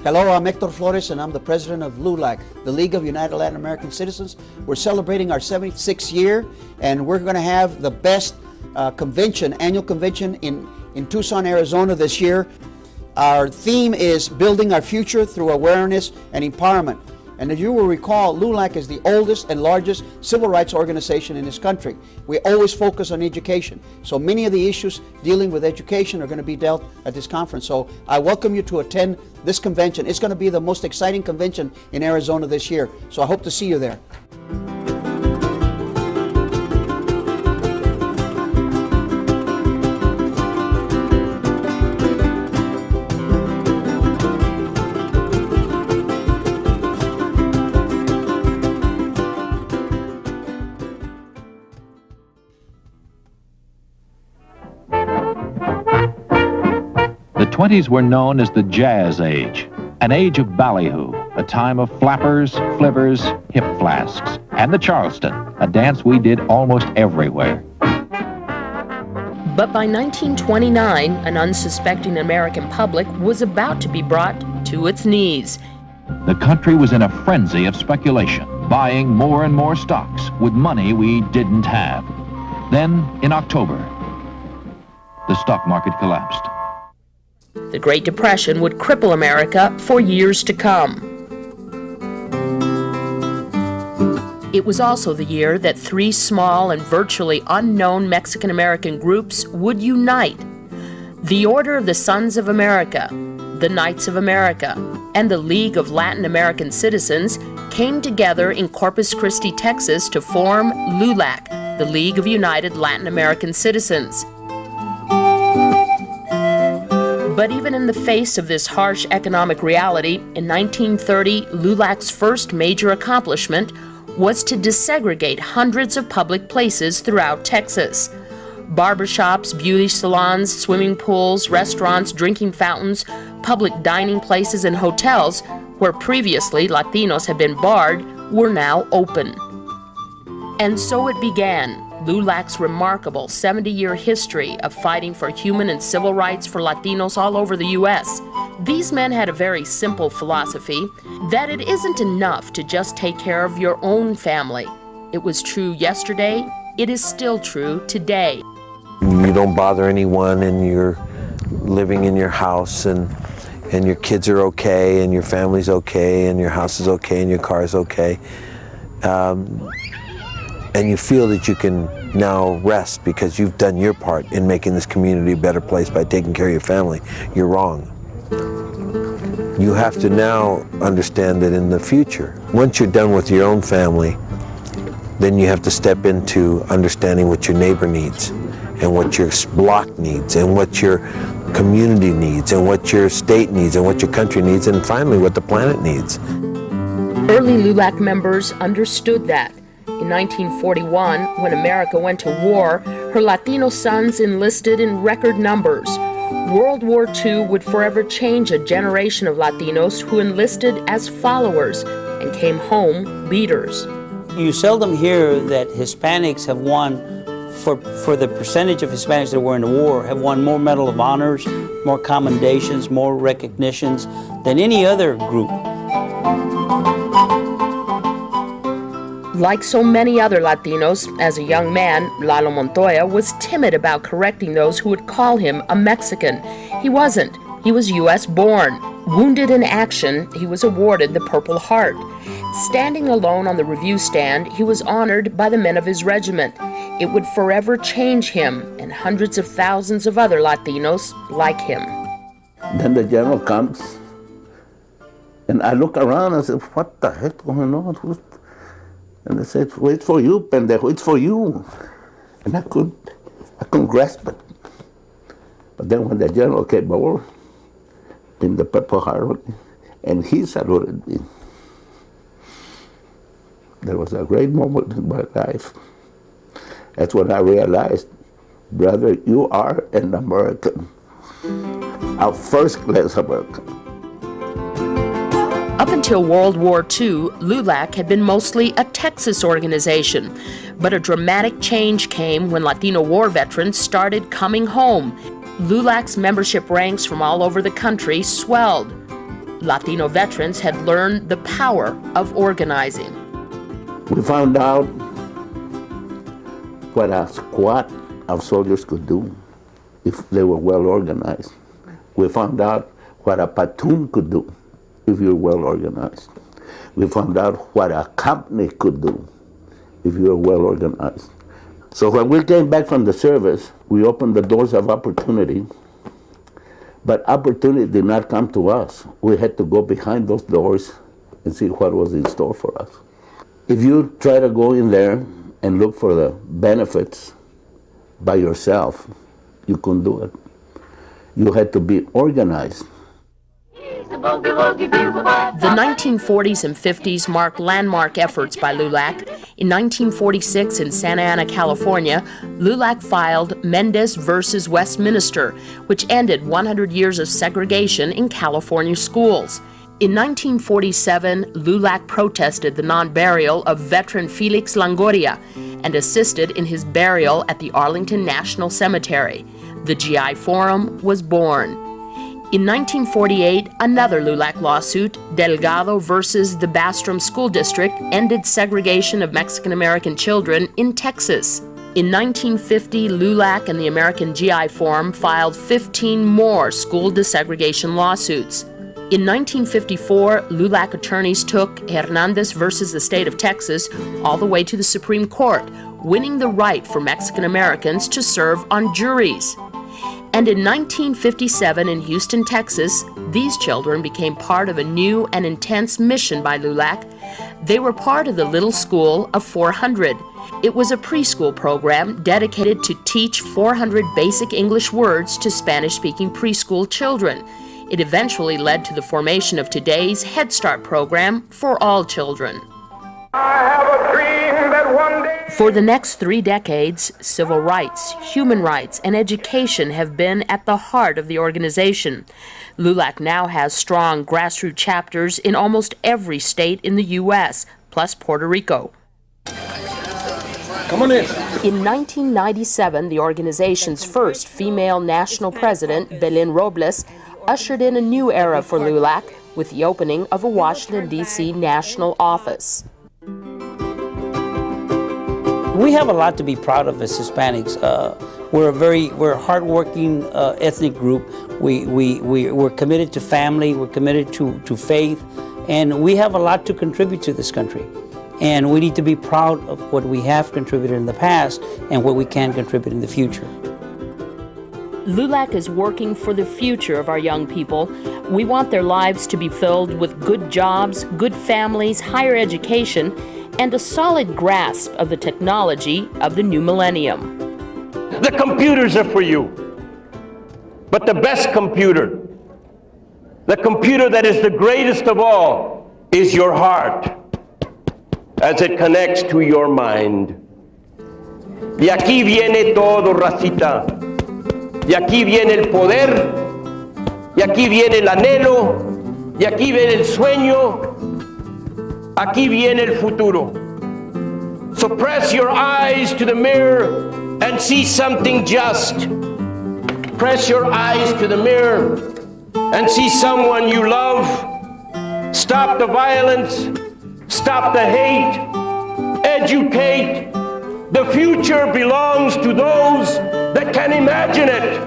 Hello, I'm Hector Flores, and I'm the president of LULAC, the League of United Latin American Citizens. We're celebrating our 76th year, and we're going to have the best annual convention in Tucson, Arizona this year. Our theme is building our future through awareness and empowerment. And as you will recall, LULAC is the oldest and largest civil rights organization in this country. We always focus on education. So many of the issues dealing with education are going to be dealt at this conference. So I welcome you to attend this convention. It's going to be the most exciting convention in Arizona this year. So I hope to see you there. The 20s were known as the Jazz Age, an age of ballyhoo, a time of flappers, flivvers, hip flasks, and the Charleston, a dance we did almost everywhere. But by 1929, an unsuspecting American public was about to be brought to its knees. The country was in a frenzy of speculation, buying more and more stocks with money we didn't have. Then, in October, the stock market collapsed. The Great Depression would cripple America for years to come. It was also the year that three small and virtually unknown Mexican-American groups would unite. The Order of the Sons of America, the Knights of America, and the League of Latin American Citizens came together in Corpus Christi, Texas to form LULAC, the League of United Latin American Citizens. But even in the face of this harsh economic reality, in 1930, LULAC's first major accomplishment was to desegregate hundreds of public places throughout Texas. Barbershops, beauty salons, swimming pools, restaurants, drinking fountains, public dining places, and hotels, where previously Latinos had been barred, were now open. And so it began. LULAC's remarkable 70-year history of fighting for human and civil rights for Latinos all over the U.S. These men had a very simple philosophy that it isn't enough to just take care of your own family. It was true yesterday, it is still true today. You don't bother anyone and you're living in your house and your kids are okay and your family's okay and your house is okay and your car is okay. And you feel that you can now rest because you've done your part in making this community a better place by taking care of your family. You're wrong. You have to now understand that in the future, once you're done with your own family, then you have to step into understanding what your neighbor needs and what your block needs and what your community needs and what your state needs and what your country needs and finally what the planet needs. Early LULAC members understood that. In 1941, when America went to war, her Latino sons enlisted in record numbers. World War II would forever change a generation of Latinos who enlisted as followers and came home leaders. You seldom hear that Hispanics have won, for the percentage of Hispanics that were in the war, have won more Medal of Honors, more commendations, more recognitions than any other group. Like so many other Latinos, as a young man, Lalo Montoya was timid about correcting those who would call him a Mexican. He wasn't. He was U.S. born. Wounded in action, he was awarded the Purple Heart. Standing alone on the review stand, he was honored by the men of his regiment. It would forever change him and hundreds of thousands of other Latinos like him. Then the general comes, and I look around and I said, what the heck going on? And they said, well, it's for you, pendejo, it's for you. And I couldn't grasp it. But then when the general came over, in the Purple Heart, and he saluted me, there was a great moment in my life. That's when I realized, brother, you are an American, a first-class American. Up until World War II, LULAC had been mostly a Texas organization, but a dramatic change came when Latino war veterans started coming home. LULAC's membership ranks from all over the country swelled. Latino veterans had learned the power of organizing. We found out what a squad of soldiers could do if they were well organized. We found out what a platoon could do if you're well organized. We found out what a company could do if you're well organized. So when we came back from the service, we opened the doors of opportunity, but opportunity did not come to us. We had to go behind those doors and see what was in store for us. If you try to go in there and look for the benefits by yourself, you couldn't do it. You had to be organized. The 1940s and 50s marked landmark efforts by LULAC. In 1946 in Santa Ana, California, LULAC filed Mendez versus Westminster, which ended 100 years of segregation in California schools. In 1947, LULAC protested the non-burial of veteran Felix Longoria and assisted in his burial at the Arlington National Cemetery. The GI Forum was born. In 1948, another LULAC lawsuit, Delgado versus the Bastrop School District, ended segregation of Mexican-American children in Texas. In 1950, LULAC and the American GI Forum filed 15 more school desegregation lawsuits. In 1954, LULAC attorneys took Hernandez versus the state of Texas all the way to the Supreme Court, winning the right for Mexican Americans to serve on juries. And in 1957 in Houston, Texas, these children became part of a new and intense mission by LULAC. They were part of the Little School of 400. It was a preschool program dedicated to teach 400 basic English words to Spanish-speaking preschool children. It eventually led to the formation of today's Head Start program for all children. I have a dream that one day... For the next 3 decades, civil rights, human rights, and education have been at the heart of the organization. LULAC now has strong grassroots chapters in almost every state in the U.S., plus Puerto Rico. Come on in. In 1997, the organization's first female national president, Belén Robles, ushered in a new era for LULAC with the opening of a Washington, D.C. national office. We have a lot to be proud of as Hispanics. We're a hardworking ethnic group. We're committed to family, we're committed to faith, and we have a lot to contribute to this country. And we need to be proud of what we have contributed in the past and what we can contribute in the future. LULAC is working for the future of our young people. We want their lives to be filled with good jobs, good families, higher education, and a solid grasp of the technology of the new millennium. The computers are for you, but the best computer, the computer that is the greatest of all, is your heart as it connects to your mind. Y aquí viene todo, racita. Y aquí viene el poder, y aquí viene el anhelo, y aquí viene el sueño, aquí viene el futuro. So press your eyes to the mirror and see something just. Press your eyes to the mirror and see someone you love. Stop the violence, stop the hate, educate. The future belongs to those that can imagine it.